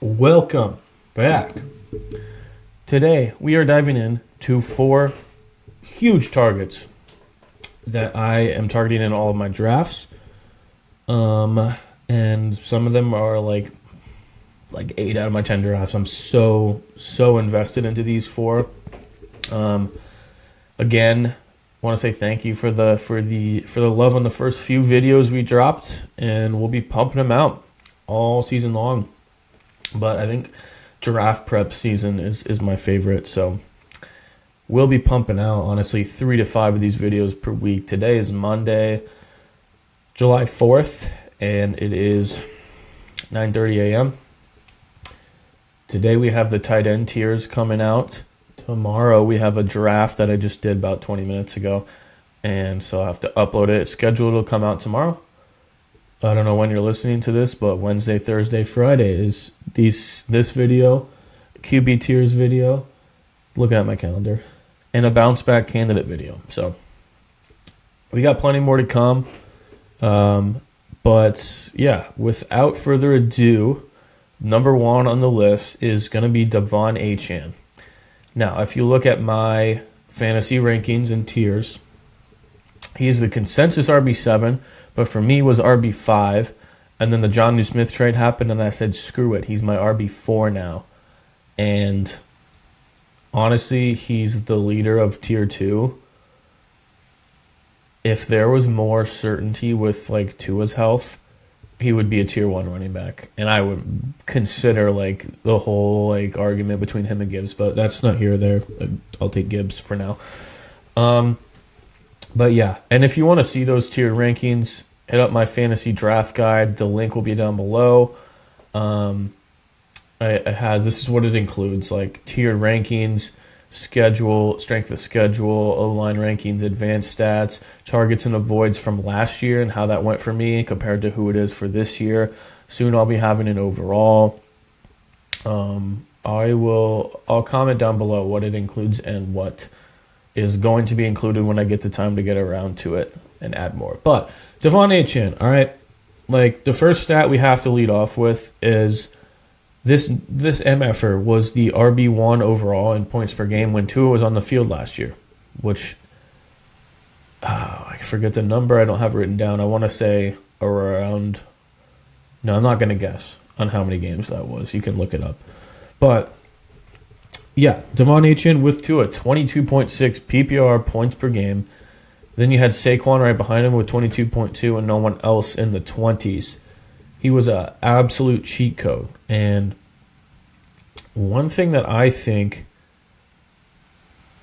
Welcome back. Today we are diving in to 4 huge targets that I am targeting in all of my drafts. And some of them are like 8 out of my 10 drafts. I'm so invested into these 4. Again, want to say thank you for the love on the first few videos we dropped, and we'll be pumping them out all season long. But I think draft prep season is my favorite, so we'll be pumping out, honestly, 3 to 5 of these videos per week. Today is Monday, July 4th, and it is 9:30 a.m. Today we have the tight end tiers coming out. Tomorrow we have a draft that I just did about 20 minutes ago, and so I'll have to upload it. Scheduled to come out tomorrow. I don't know when you're listening to this, but Wednesday, Thursday, Friday is this video, QB tiers video, looking at my calendar, and a bounce back candidate video. So we got plenty more to come. But yeah, without further ado, number 1 on the list is going to be Achane. Now, if you look at my fantasy rankings and tiers, he is the consensus RB7, but for me was RB5. And then the Jonnu Smith trade happened, and I said, screw it, he's my RB4 now. And honestly, he's the leader of tier 2. If there was more certainty with like Tua's health, he would be a tier 1 running back. And I would consider like the whole like argument between him and Gibbs, but that's not here or there. I'll take Gibbs for now. But yeah, and if you want to see those tiered rankings, hit up my fantasy draft guide. The link will be down below. This is what it includes, like tiered rankings, schedule, strength of schedule, O-line rankings, advanced stats, targets and avoids from last year and how that went for me compared to who it is for this year. Soon I'll be having an overall. I'll comment down below what it includes and what is going to be included when I get the time to get around to it and add more. But Achane, all right, like the first stat we have to lead off with is this MFer was the RB1 overall in points per game when Tua was on the field last year, which I forget the number. I don't have it written down. I want to say around. No, I'm not going to guess on how many games that was. You can look it up. But yeah, Achane with Tua, 22.6 PPR points per game. Then you had Saquon right behind him with 22.2 and no one else in the 20s. He was an absolute cheat code. And one thing that I think...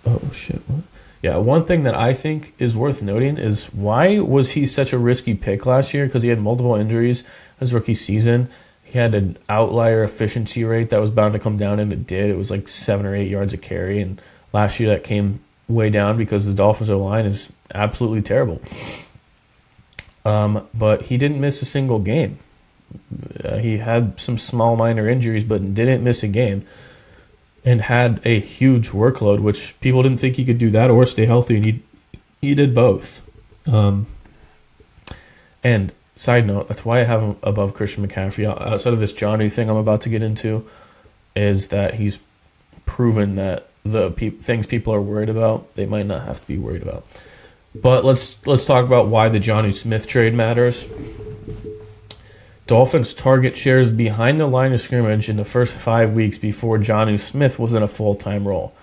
Oh, shit, what? Yeah, one thing that I think is worth noting is why was he such a risky pick last year? Because he had multiple injuries his rookie season. He had an outlier efficiency rate that was bound to come down, and it did. It was like 7 or 8 yards a carry. And last year that came way down because the Dolphins' O-line is absolutely terrible. But he didn't miss a single game. He had some small minor injuries, but didn't miss a game. And had a huge workload, which people didn't think he could do that or stay healthy. And he did both. And side note, that's why I have him above Christian McCaffrey. Outside of this Jonnu thing I'm about to get into, is that he's proven that the things people are worried about, they might not have to be worried about. But let's talk about why the Jonnu Smith trade matters. Dolphins target shares behind the line of scrimmage in the first 5 weeks before Jonnu Smith was in a full-time role.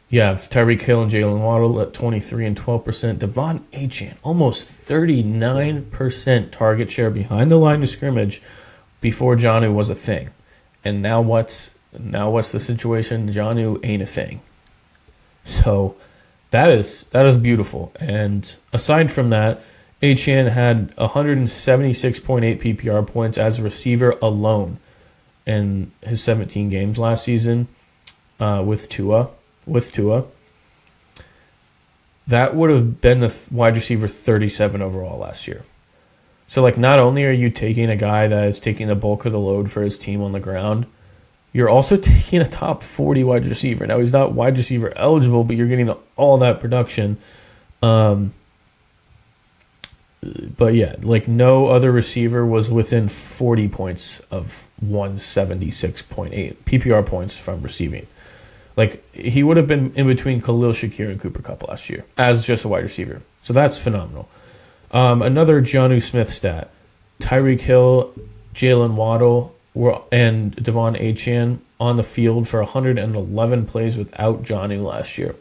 You have Tyreek Hill and Jalen Waddle at 23 and 12%. Achane, almost 39% target share behind the line of scrimmage before Jonnu was a thing. And now what's the situation? Jonnu ain't a thing. So that is beautiful. And aside from that, Achane had 176.8 PPR points as a receiver alone in his 17 games last season with Tua. That would have been the wide receiver 37 overall last year. So, like, not only are you taking a guy that is taking the bulk of the load for his team on the ground, you're also taking a top 40 wide receiver. Now, he's not wide receiver eligible, but you're getting all that production. But yeah, like no other receiver was within 40 points of 176.8 PPR points from receiving. Like he would have been in between Khalil Shakir and Cooper Kupp last year as just a wide receiver. So that's phenomenal. Another Jonnu Smith stat: Tyreek Hill, Jalen Waddle, and Devon Achane on the field for 111 plays without Jonnu last year.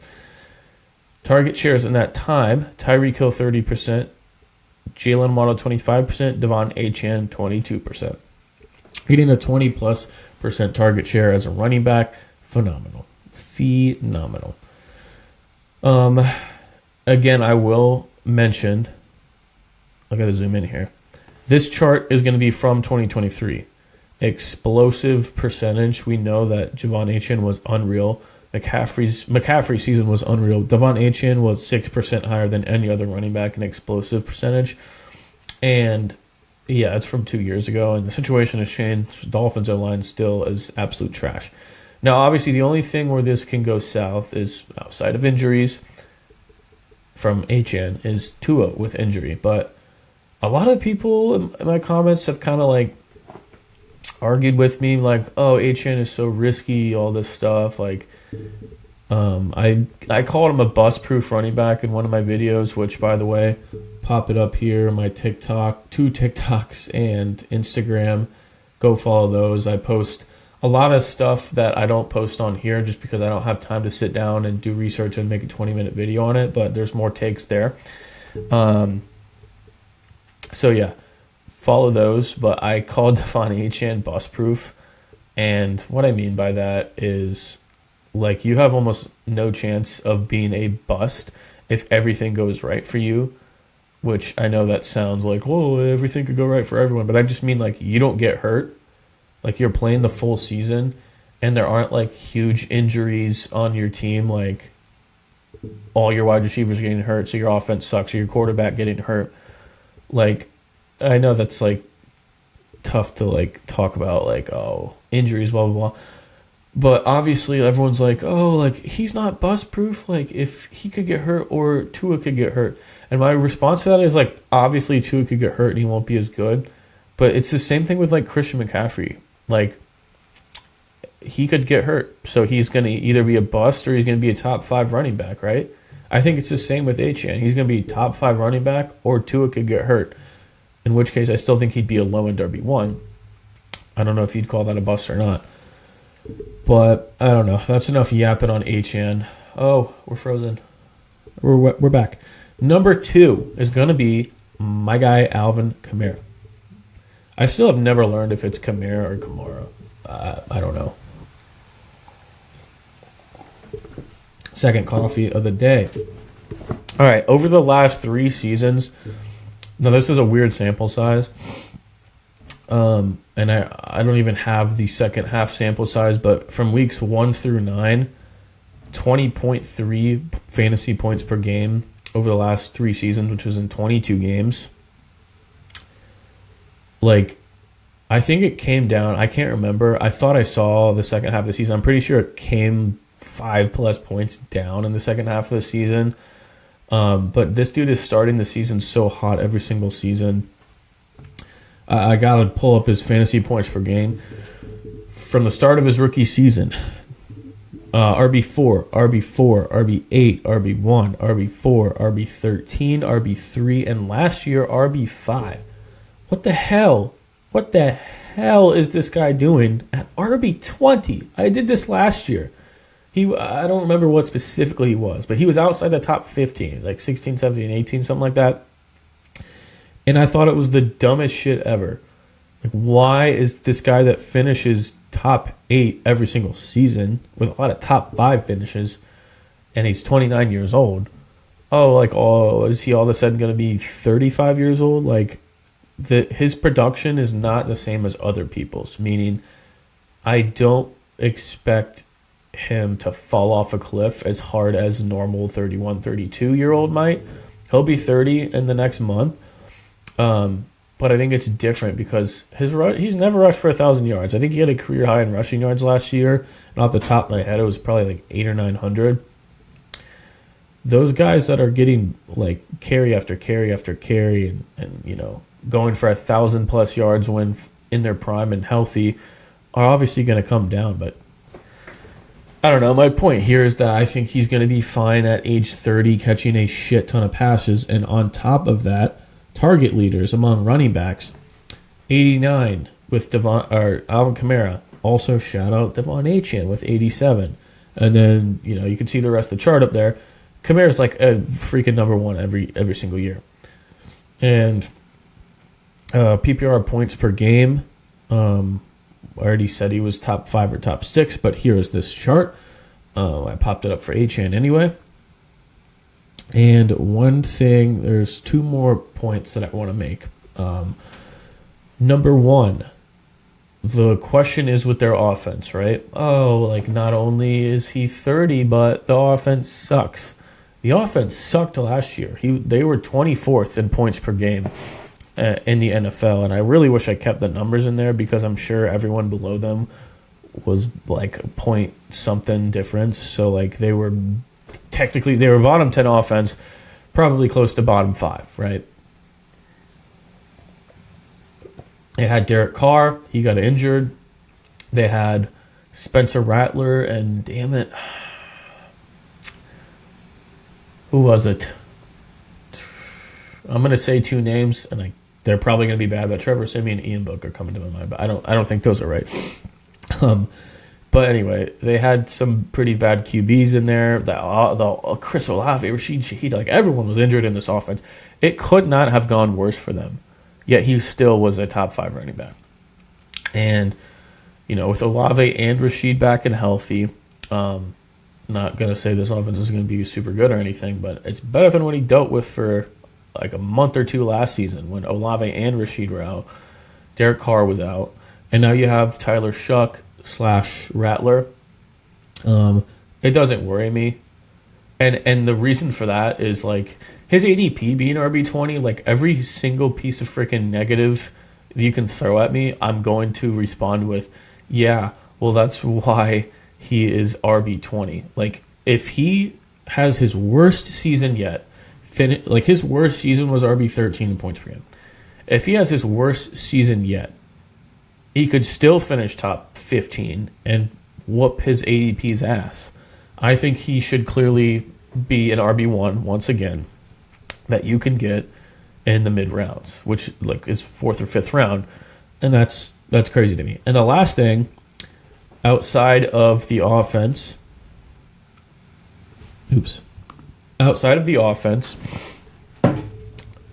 Target shares in that time: Tyreek Hill 30%, Jalen Waddle 25%, Devon Achane 22%. Getting a 20+% target share as a running back, phenomenal. Again, I will mention, I gotta zoom in here. This chart is going to be from 2023. Explosive percentage. We know that Devon Achane was unreal. McCaffrey's season was unreal. Devon Achane was 6% higher than any other running back in explosive percentage. And yeah, it's from 2 years ago. And the situation has changed. Dolphins O-line still is absolute trash. Now, obviously, the only thing where this can go south is outside of injuries from Achane is Tua with injury. But a lot of people in my comments have kind of like argued with me, like, oh, Achane is so risky, all this stuff. Like, I called him a bust-proof running back in one of my videos, which, by the way, pop it up here, my TikTok, 2 TikToks and Instagram. Go follow those. I post a lot of stuff that I don't post on here just because I don't have time to sit down and do research and make a 20-minute video on it, but there's more takes there. So yeah, follow those, but I called Devon Achane bust-proof, and what I mean by that is, like, you have almost no chance of being a bust if everything goes right for you, which I know that sounds like, whoa, everything could go right for everyone, but I just mean, like, you don't get hurt. Like, you're playing the full season, and there aren't, like, huge injuries on your team, like, all your wide receivers are getting hurt, so your offense sucks, or your quarterback getting hurt. Like, I know that's, like, tough to, like, talk about, like, oh, injuries, blah, blah, blah. But obviously everyone's like, oh, like, he's not bust-proof. Like, if he could get hurt or Tua could get hurt. And my response to that is, like, obviously Tua could get hurt and he won't be as good. But it's the same thing with, like, Christian McCaffrey. Like, he could get hurt. So he's going to either be a bust or he's going to be a top 5 running back, right? I think it's the same with Achane. He's going to be top 5 running back or Tua could get hurt. In which case, I still think he'd be a low-end RB1. I don't know if you'd call that a bust or not. But, I don't know. That's enough yapping on Achane. Oh, we're frozen. We're back. Number 2 is going to be my guy, Alvin Kamara. I still have never learned if it's Kamara or Kamara. I don't know. Second coffee of the day. All right, over the last 3 seasons, now this is a weird sample size, and I don't even have the second half sample size, but from weeks 1 through 9, 20.3 fantasy points per game over the last 3 seasons, which was in 22 games. Like, I think it came down. I can't remember. I thought I saw the second half of the season. I'm pretty sure it came 5+ points down in the second half of the season. But this dude is starting the season so hot every single season. I got to pull up his fantasy points per game. From the start of his rookie season, RB4, RB4, RB8, RB1, RB4, RB13, RB3, and last year, RB5. What the hell? What the hell is this guy doing at RB20? I did this last year. I don't remember what specifically he was, but he was outside the top 15. He's like 16, 17, 18, something like that. And I thought it was the dumbest shit ever. Like, why is this guy that finishes top 8 every single season with a lot of top 5 finishes, and he's 29 years old? Is he all of a sudden going to be 35 years old? Like, his production is not the same as other people's, meaning I don't expect him to fall off a cliff as hard as normal 31, 32-year-old might. He'll be 30 in the next month. But I think it's different because he's never rushed for 1,000 yards. I think he had a career high in rushing yards last year. And off the top of my head, it was probably like 800 or 900. those guys that are getting like carry after carry after carry and you know, going for 1,000+ yards when in their prime and healthy are obviously going to come down. But I don't know. My point here is that I think he's going to be fine at age 30, catching a shit ton of passes. And on top of that, target leaders among running backs, 89 with Alvin Kamara. Also, shout out Achane with 87. And then, you know, you can see the rest of the chart up there. Kamara's like a freaking number one every single year. And PPR points per game, I already said he was top 5 or top 6, but here is this chart. I popped it up for Achane anyway. And one thing, there's 2 more points that I want to make. Number 1, the question is with their offense, right? Oh, like not only is he 30, but the offense sucks. The offense sucked last year. They were 24th in points per game in the NFL, and I really wish I kept the numbers in there because I'm sure everyone below them was like a point something difference. So like they were bottom 10 offense, probably close to bottom 5, right? They had Derek Carr. He got injured. They had Spencer Rattler and damn it, who was it? I'm gonna say 2 names, and they're probably gonna be bad. But Trevor Siemian and Ian Book are coming to my mind, but I don't think those are right. But anyway, they had some pretty bad QBs in there. The Chris Olave, Rashid Shaheed, like everyone was injured in this offense. It could not have gone worse for them. Yet he still was a top 5 running back. And, you know, with Olave and Rashid back and healthy, not going to say this offense is going to be super good or anything, but it's better than what he dealt with for like a month or 2 last season when Olave and Rashid were out. Derek Carr was out. And now you have Tyler Shuck / Rattler. It doesn't worry me. And the reason for that is like his ADP being RB20, like every single piece of freaking negative you can throw at me, I'm going to respond with, yeah, well, that's why he is RB20. Like if he has his worst season yet, like his worst season was RB13 in points per game. If he has his worst season yet, he could still finish top 15 and whoop his ADP's ass. I think he should clearly be an RB1 once again that you can get in the mid rounds, which like is 4th or 5th round, and that's crazy to me. And the last thing, outside of the offense,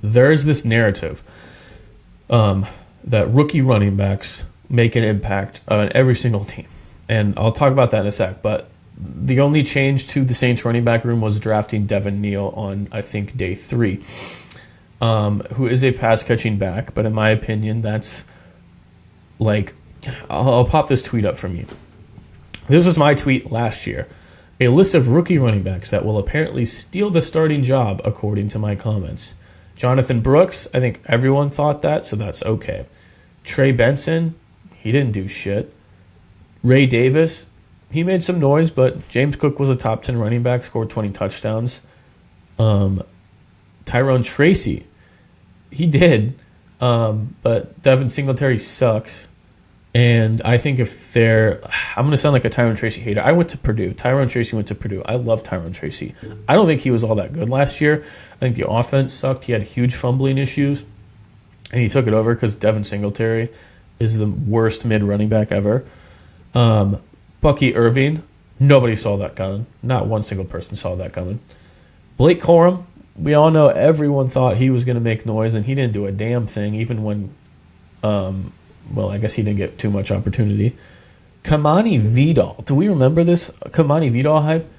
there's this narrative that rookie running backs make an impact on every single team, and I'll talk about that in a sec. But the only change to the Saints running back room was drafting Devin Neal on, I think, day 3, who is a pass-catching back. But in my opinion, that's like, I'll pop this tweet up from you. This was my tweet last year. A list of rookie running backs that will apparently steal the starting job, according to my comments. Jonathan Brooks, I think everyone thought that, so that's okay. Trey Benson, he didn't do shit. Ray Davis, he made some noise, but James Cook was a top 10 running back, scored 20 touchdowns. Tyrone Tracy, he did, but Devin Singletary sucks. And I think I'm going to sound like a Tyrone Tracy hater. I went to Purdue. Tyrone Tracy went to Purdue. I love Tyrone Tracy. I don't think he was all that good last year. I think the offense sucked. He had huge fumbling issues, and he took it over because Devin Singletary is the worst mid-running back ever. Bucky Irving, nobody saw that coming. Not one single person saw that coming. Blake Corum, we all know everyone thought he was going to make noise, and he didn't do a damn thing, even when, well, I guess he didn't get too much opportunity. Kamani Vidal, do we remember this Kamani Vidal hype?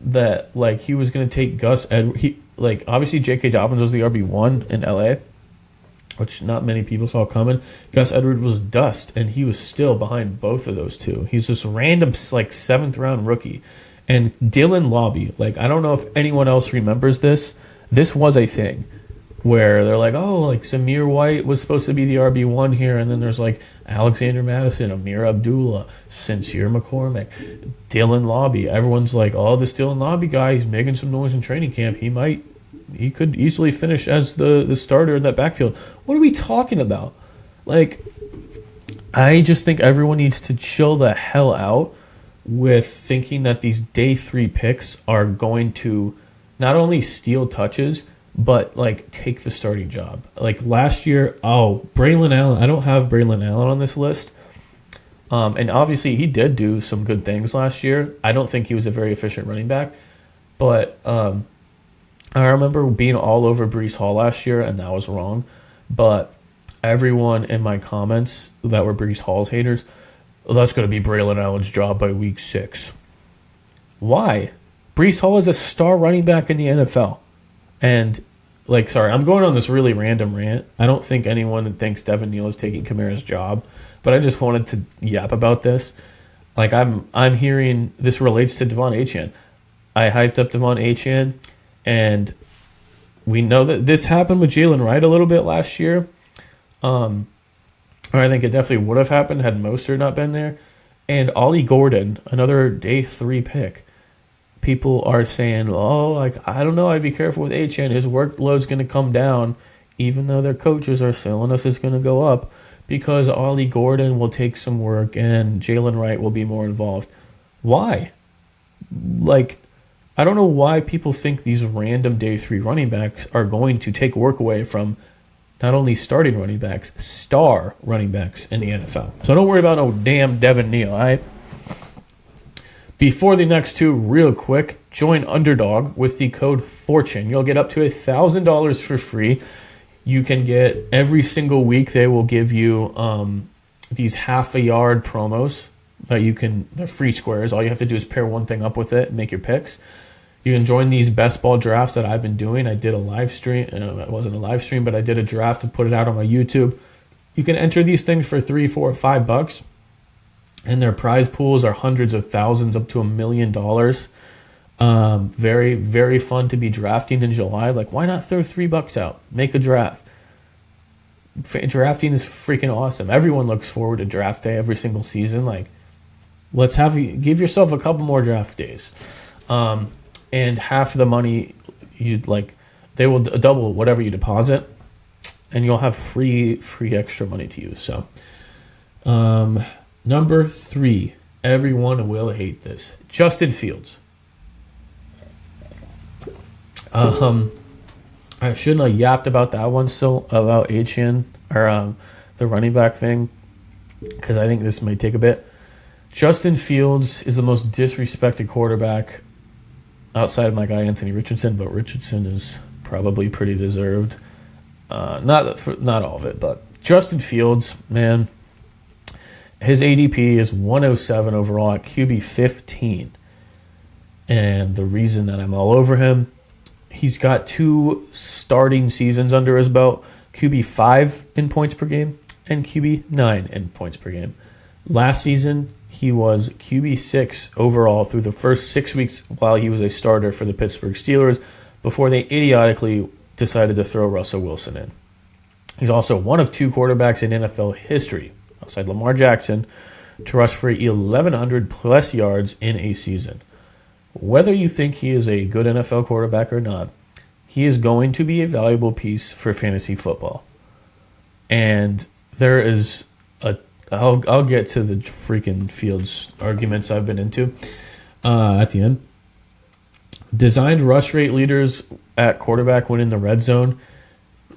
That, like, he was going to take Gus Edwards. Like, obviously J.K. Dobbins was the RB1 in L.A., which not many people saw coming. Gus Edwards was dust, and he was still behind both of those two. He's this random, like, 7th-round rookie. And Dylan Lobby, like, I don't know if anyone else remembers this. This was a thing. where they're like, oh, like Samir White was supposed to be the RB1 here, and then there's like Alexander Madison, Amir Abdullah, Sincere McCormick, Dylan Lobby. Everyone's like, oh, this Dylan Lobby guy, he's making some noise in training camp. He could easily finish as the starter in that backfield. What are we talking about? Like, I just think everyone needs to chill the hell out with thinking that these day 3 picks are going to not only steal touches, but like take the starting job. Like last year, Braylon Allen. I don't have Braylon Allen on this list. And obviously he did do some good things last year. I don't think he was a very efficient running back. But I remember being all over Breece Hall last year, and that was wrong. But everyone in my comments that were Breece Hall's haters, well, that's going to be Braylon Allen's job by week 6. Why? Breece Hall is a star running back in the NFL. And, I'm going on this really random rant. I don't think anyone thinks Devin Neal is taking Kamara's job, but I just wanted to yap about this. Like, I'm hearing this relates to Devon Achane. I hyped up Devon Achane, and we know that this happened with Jalen Wright a little bit last year. Or I think it definitely would have happened had Mostert not been there. And Ollie Gordon, another day 3 pick. People are saying, I don't know, I'd be careful with Achane. His workload's going to come down, even though their coaches are telling us it's going to go up, because Ollie Gordon will take some work and Jalen Wright will be more involved. Why? I don't know why people think these random day 3 running backs are going to take work away from not only starting running backs, star running backs in the NFL. So don't worry about no damn Devin Neal, all right? Before the next 2, real quick, join Underdog with the code FORTUNE. You'll get up to $1,000 for free. You can get every single week. They will give you these half-a-yard promos that they're free squares. All you have to do is pair one thing up with it and make your picks. You can join these best ball drafts that I've been doing. I did a live stream. It wasn't a live stream, but I did a draft and put it out on my YouTube. You can enter these things for $3, $4, $5. And their prize pools are hundreds of thousands up to $1 million. Very, very fun to be drafting in July. Why not throw $3 out? Make a draft. Drafting is freaking awesome. Everyone looks forward to draft day every single season. Let's give yourself a couple more draft days. And half of the money they will double whatever you deposit, and you'll have free extra money to use. So, number 3, everyone will hate this. Justin Fields. I shouldn't have yapped about that one still, about Achane, or the running back thing, because I think this may take a bit. Justin Fields is the most disrespected quarterback outside of my guy Anthony Richardson, but Richardson is probably pretty deserved. Not all of it, but Justin Fields, man, his ADP is 107 overall at QB 15. And the reason that I'm all over him, he's got 2 starting seasons under his belt, QB 5 in points per game and QB 9 in points per game. Last season, he was QB 6 overall through the first 6 weeks while he was a starter for the Pittsburgh Steelers before they idiotically decided to throw Russell Wilson in. He's also one of 2 quarterbacks in NFL history, outside Lamar Jackson, to rush for 1,100 plus yards in a season. Whether you think he is a good NFL quarterback or not, he is going to be a valuable piece for fantasy football. And there is I'll get to the freaking Fields arguments I've been into at the end. Designed rush rate leaders at quarterback when in the red zone: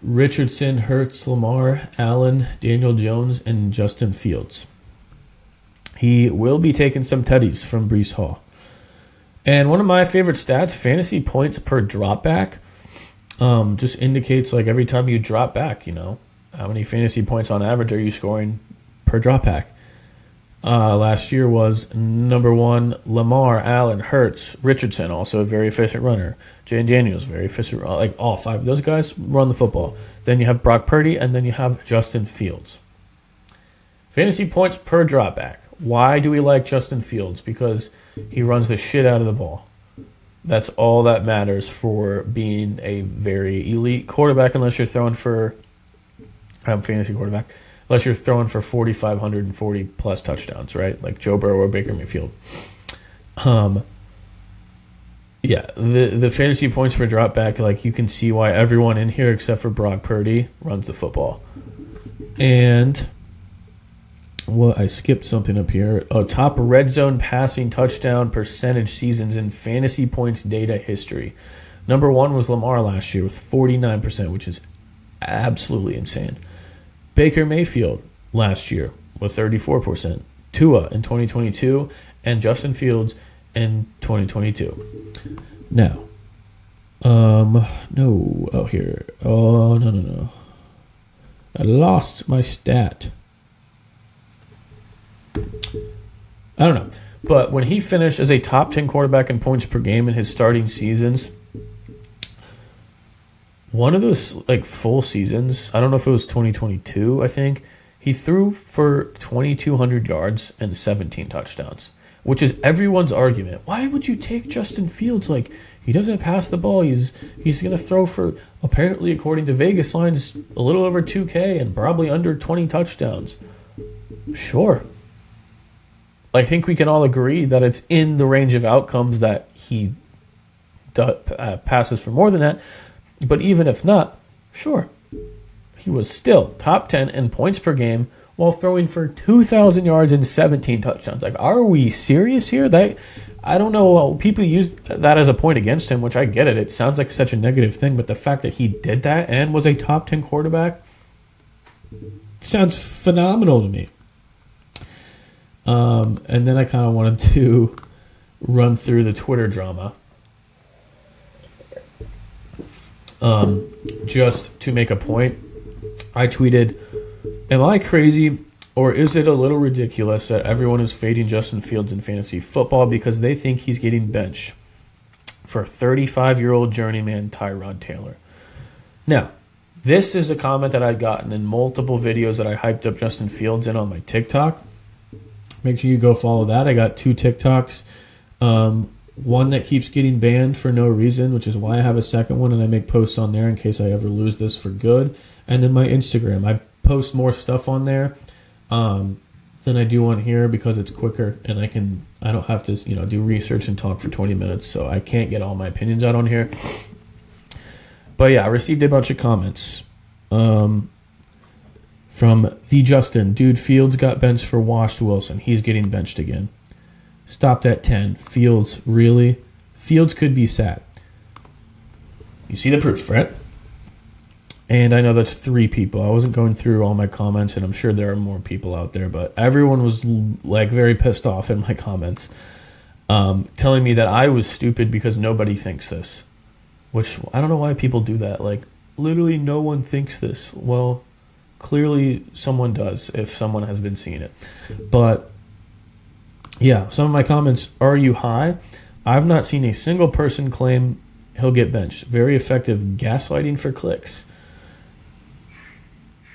Richardson, Hurts, Lamar, Allen, Daniel Jones, and Justin Fields. He will be taking some tutties from Breece Hall. And one of my favorite stats, fantasy points per drop back, just indicates every time you drop back, how many fantasy points on average are you scoring per drop back. Last year was number 1, Lamar, Allen, Hurts, Richardson, also a very efficient runner. Jane Daniels, very efficient. All 5 of those guys run the football. Then you have Brock Purdy, and then you have Justin Fields. Fantasy points per drop back. Why do we like Justin Fields? Because he runs the shit out of the ball. That's all that matters for being a very elite quarterback, unless you're throwing for fantasy quarterback, unless you're throwing for 4,540 plus touchdowns, right? Like Joe Burrow or Baker Mayfield. Yeah, the fantasy points per drop back, like you can see why everyone in here except for Brock Purdy runs the football. And well, I skipped something up here. Oh, top red zone passing touchdown percentage seasons in fantasy points data history. Number 1 was Lamar last year with 49%, which is absolutely insane. Baker Mayfield last year with 34%. Tua in 2022 and Justin Fields in 2022. Now, no, oh here, oh no, I lost my stat. I don't know, but when he finished as a top 10 quarterback in points per game in his starting seasons, one of those like full seasons, I don't know if it was 2022, I think, he threw for 2,200 yards and 17 touchdowns. Which is everyone's argument. Why would you take Justin Fields? Like, he doesn't pass the ball. He's going to throw for, apparently, according to Vegas lines, a little over 2K and probably under 20 touchdowns. Sure. I think we can all agree that it's in the range of outcomes that he passes for more than that. But even if not, sure. He was still top 10 in points per game while throwing for 2,000 yards and 17 touchdowns. Like, are we serious here? I don't know. People use that as a point against him, which I get it. It sounds like such a negative thing, but the fact that he did that and was a top 10 quarterback sounds phenomenal to me. And then I kind of wanted to run through the Twitter drama. Just to make a point, I tweeted, "Am I crazy, or is it a little ridiculous that everyone is fading Justin Fields in fantasy football because they think he's getting benched for 35-year-old journeyman Tyrod Taylor?" Now, this is a comment that I've gotten in multiple videos that I hyped up Justin Fields in on my TikTok. Make sure you go follow that. I got 2 TikToks. One that keeps getting banned for no reason, which is why I have a second one, and I make posts on there in case I ever lose this for good. And then my Instagram. I post more stuff on there than I do on here because it's quicker, and I don't have to do research and talk for 20 minutes, so I can't get all my opinions out on here. But yeah, I received a bunch of comments from the Justin. Dude, Fields got benched for washed Wilson. He's getting benched again. Stopped at 10. Fields, really? Fields could be sat. You see the proof, right? And I know that's 3 people. I wasn't going through all my comments, and I'm sure there are more people out there, but everyone was like very pissed off in my comments, telling me that I was stupid because nobody thinks this. Which, I don't know why people do that. Like, literally no one thinks this. Well, clearly someone does if someone has been seeing it. But yeah, some of my comments, are you high? I've not seen a single person claim he'll get benched. Very effective gaslighting for clicks.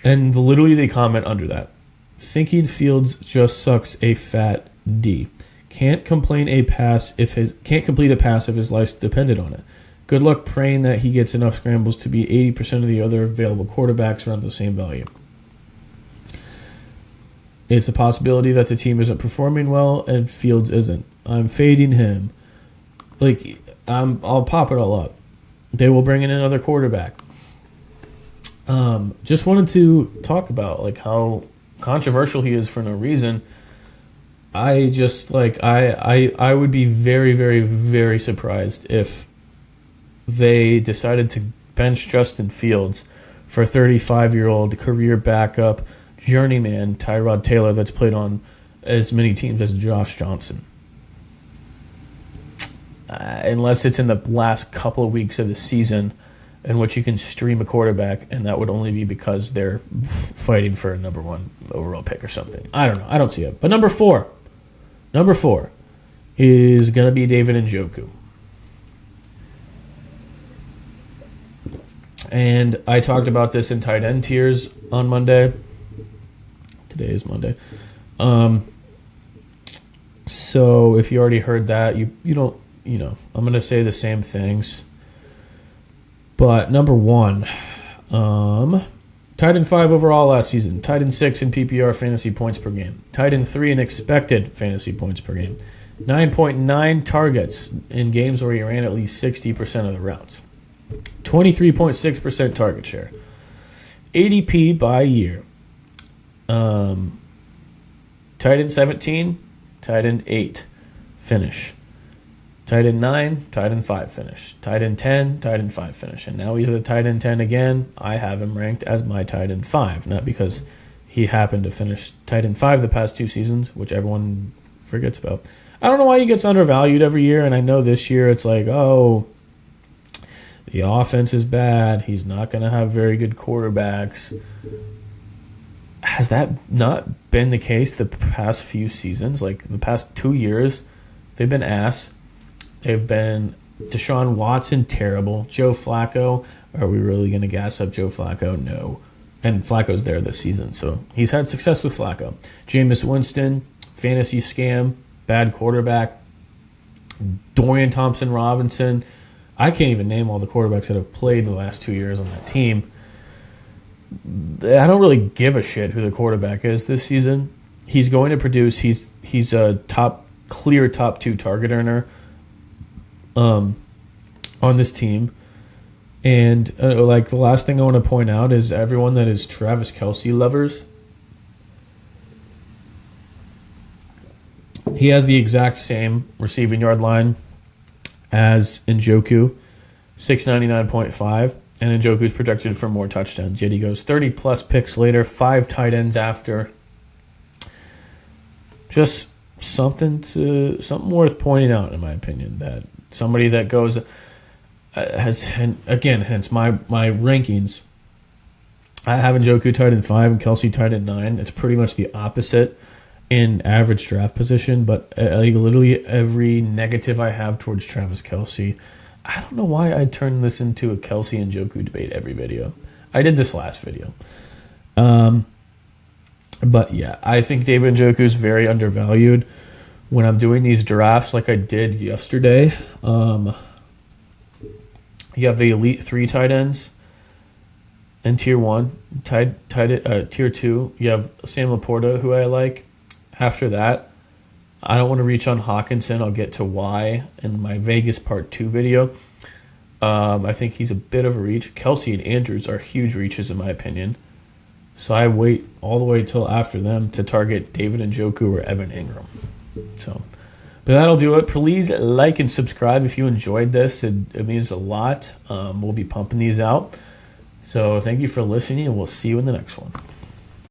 And literally they comment under that. Thinking Fields just sucks a fat D. Can't complete a pass if his life depended on it. Good luck praying that he gets enough scrambles to be 80% of the other available quarterbacks around the same value. It's a possibility that the team isn't performing well and Fields isn't. I'm fading him. I'll pop it all up. They will bring in another quarterback. Just wanted to talk about how controversial he is for no reason. I would be very, very, very surprised if they decided to bench Justin Fields for 35-year-old career backup journeyman Tyrod Taylor that's played on as many teams as Josh Johnson. Unless it's in the last couple of weeks of the season in which you can stream a quarterback, and that would only be because they're fighting for a number 1 overall pick or something. I don't know. I don't see it. But number 4 is going to be David Njoku. And I talked about this in tight end tiers on Monday. Today is Monday. So if you already heard that, you I'm going to say the same things. But number one, tight end 5 overall last season, tight end 6 in PPR fantasy points per game, tight end 3 in expected fantasy points per game, 9.9 targets in games where he ran at least 60% of the routes, 23.6% target share, ADP by year, tight end 17, tight end 8 finish, tight end 9, tight end 5 finish, tight end 10, tight end 5 finish, and now he's the tight end 10 again. I have him ranked as my tight end 5, not because he happened to finish tight end 5 the past 2 seasons, which everyone forgets about. I don't know why he gets undervalued every year, and I know this year it's like, oh, the offense is bad. He's not going to have very good quarterbacks. Has that not been the case the past few seasons? Like the past 2 years, they've been ass. They've been Deshaun Watson, terrible. Joe Flacco, are we really going to gas up Joe Flacco? No. And Flacco's there this season, so he's had success with Flacco. Jameis Winston, fantasy scam, bad quarterback. Dorian Thompson-Robinson. I can't even name all the quarterbacks that have played the last 2 years on that team. I don't really give a shit who the quarterback is this season. He's going to produce. He's a clear top 2 target earner on this team. And the last thing I want to point out is everyone that is Travis Kelce lovers, he has the exact same receiving yard line as Njoku, 699.5, and Njoku's projected for more touchdowns. Yet he goes 30-plus picks later, 5 tight ends after. Just something worth pointing out, in my opinion, that somebody that goes hence my rankings. I have Njoku tight end 5 and Kelce tight end 9. It's pretty much the opposite in average draft position, but literally every negative I have towards Travis Kelce, I don't know why I turned this into a Kelce and Njoku debate every video. I did this last video. But yeah, I think David Njoku is very undervalued. When I'm doing these drafts like I did yesterday, you have the elite 3 tight ends in tier 1. Tier 2, you have Sam Laporta, who I like. After that, I don't want to reach on Hawkinson. I'll get to why in my Vegas Part 2 video. I think he's a bit of a reach. Kelce and Andrews are huge reaches in my opinion. So I wait all the way till after them to target David Njoku or Evan Ingram. But that'll do it. Please like and subscribe if you enjoyed this. It means a lot. We'll be pumping these out. So thank you for listening, and we'll see you in the next one.